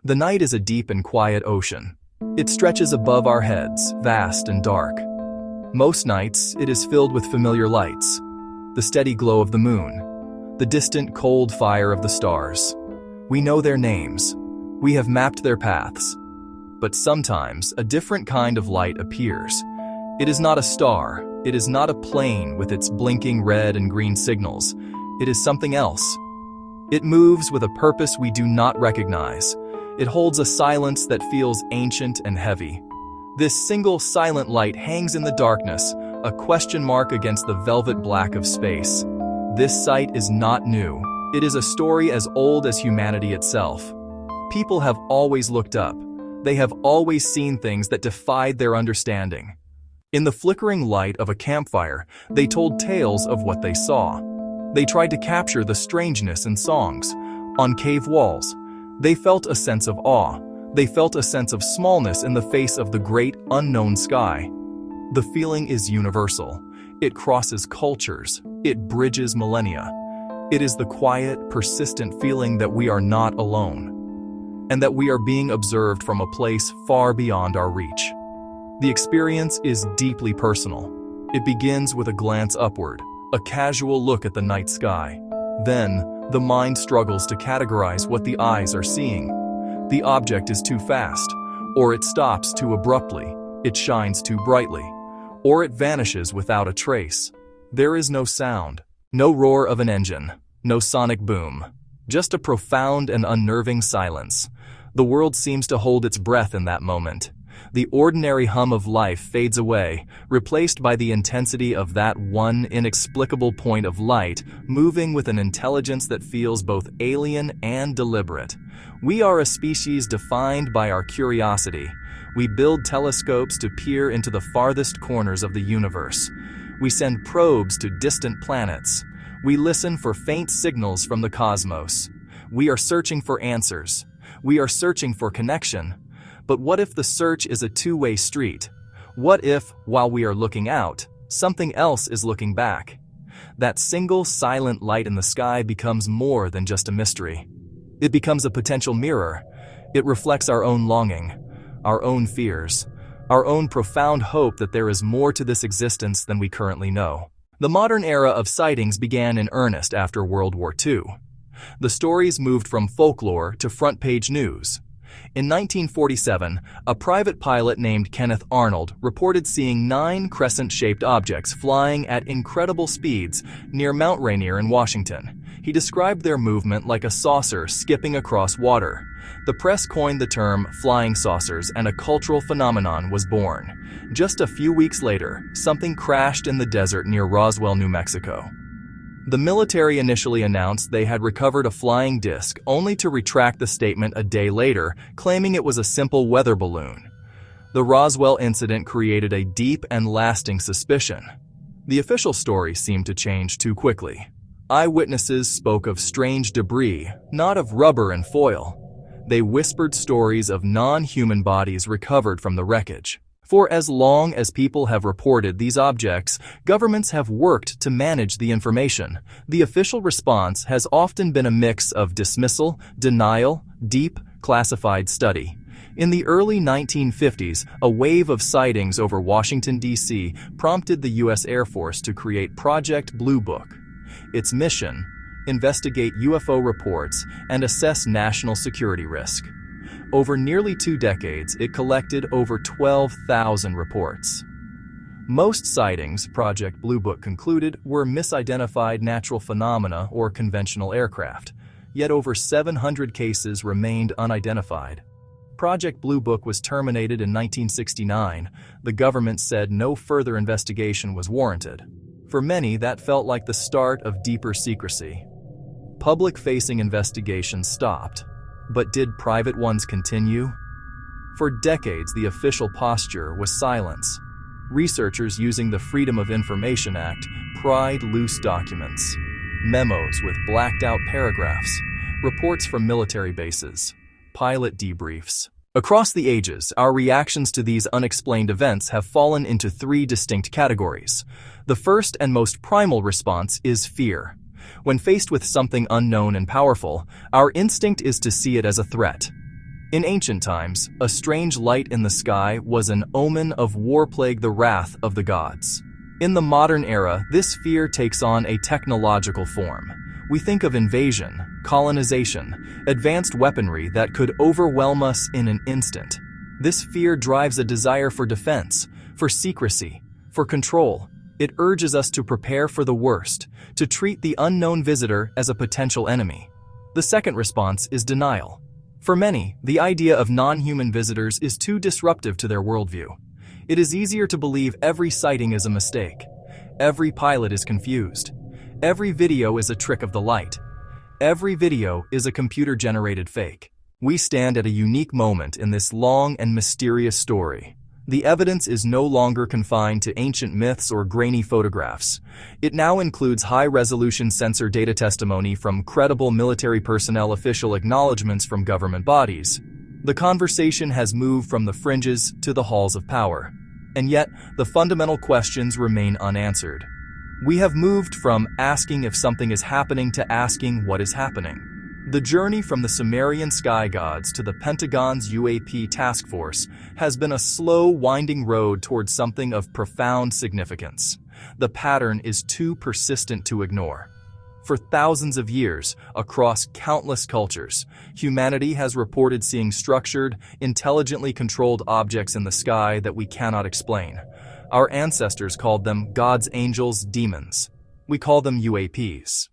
The night is a deep and quiet ocean. It stretches above our heads, vast and dark. Most nights, it is filled with familiar lights. The steady glow of the moon. The distant, cold fire of the stars. We know their names. We have mapped their paths. But sometimes, a different kind of light appears. It is not a star. It is not a plane with its blinking red and green signals. It is something else. It moves with a purpose we do not recognize. It holds a silence that feels ancient and heavy. This single silent light hangs in the darkness, a question mark against the velvet black of space. This sight is not new. It is a story as old as humanity itself. People have always looked up. They have always seen things that defied their understanding. In the flickering light of a campfire, they told tales of what they saw. They tried to capture the strangeness in songs. On cave walls, they felt a sense of awe. They felt a sense of smallness in the face of the great, unknown sky. The feeling is universal. It crosses cultures. It bridges millennia. It is the quiet, persistent feeling that we are not alone, and that we are being observed from a place far beyond our reach. The experience is deeply personal. It begins with a glance upward, a casual look at the night sky. Then, the mind struggles to categorize what the eyes are seeing. The object is too fast, or it stops too abruptly, it shines too brightly, or it vanishes without a trace. There is no sound, no roar of an engine, no sonic boom, just a profound and unnerving silence. The world seems to hold its breath in that moment. The ordinary hum of life fades away, replaced by the intensity of that one inexplicable point of light, moving with an intelligence that feels both alien and deliberate. We are a species defined by our curiosity. We build telescopes to peer into the farthest corners of the universe. We send probes to distant planets. We listen for faint signals from the cosmos. We are searching for answers. We are searching for connection. But what if the search is a two-way street? What if, while we are looking out, something else is looking back? That single silent light in the sky becomes more than just a mystery. It becomes a potential mirror. It reflects our own longing, our own fears, our own profound hope that there is more to this existence than we currently know. The modern era of sightings began in earnest after World War II. The stories moved from folklore to front-page news. In 1947, a private pilot named Kenneth Arnold reported seeing 9 crescent-shaped objects flying at incredible speeds near Mount Rainier in Washington. He described their movement like a saucer skipping across water. The press coined the term flying saucers, and a cultural phenomenon was born. Just a few weeks later, something crashed in the desert near Roswell, New Mexico. The military initially announced they had recovered a flying disc, only to retract the statement a day later, claiming it was a simple weather balloon. The Roswell incident created a deep and lasting suspicion. The official story seemed to change too quickly. Eyewitnesses spoke of strange debris, not of rubber and foil. They whispered stories of non-human bodies recovered from the wreckage. For as long as people have reported these objects, governments have worked to manage the information. The official response has often been a mix of dismissal, denial, deep, classified study. In the early 1950s, a wave of sightings over Washington, D.C. prompted the U.S. Air Force to create Project Blue Book. Its mission: investigate UFO reports and assess national security risk. Over nearly 2 decades, it collected over 12,000 reports. Most sightings, Project Blue Book concluded, were misidentified natural phenomena or conventional aircraft, yet over 700 cases remained unidentified. Project Blue Book was terminated in 1969. The government said no further investigation was warranted. For many, that felt like the start of deeper secrecy. Public-facing investigations stopped. But did private ones continue? For decades, the official posture was silence. Researchers using the Freedom of Information Act pried loose documents, memos with blacked-out paragraphs, reports from military bases, pilot debriefs. Across the ages, our reactions to these unexplained events have fallen into 3 distinct categories. The first and most primal response is fear. When faced with something unknown and powerful, our instinct is to see it as a threat. In ancient times, a strange light in the sky was an omen of war plague, the wrath of the gods. In the modern era, this fear takes on a technological form. We think of invasion, colonization, advanced weaponry that could overwhelm us in an instant. This fear drives a desire for defense, for secrecy, for control. It urges us to prepare for the worst, to treat the unknown visitor as a potential enemy. The second response is denial. For many, the idea of non-human visitors is too disruptive to their worldview. It is easier to believe every sighting is a mistake. Every pilot is confused. Every video is a trick of the light. Every video is a computer-generated fake. We stand at a unique moment in this long and mysterious story. The evidence is no longer confined to ancient myths or grainy photographs. It now includes high-resolution sensor data, testimony from credible military personnel, official acknowledgments from government bodies. The conversation has moved from the fringes to the halls of power. And yet, the fundamental questions remain unanswered. We have moved from asking if something is happening to asking what is happening. The journey from the Sumerian sky gods to the Pentagon's UAP task force has been a slow, winding road towards something of profound significance. The pattern is too persistent to ignore. For thousands of years, across countless cultures, humanity has reported seeing structured, intelligently controlled objects in the sky that we cannot explain. Our ancestors called them gods, angels, demons. We call them UAPs.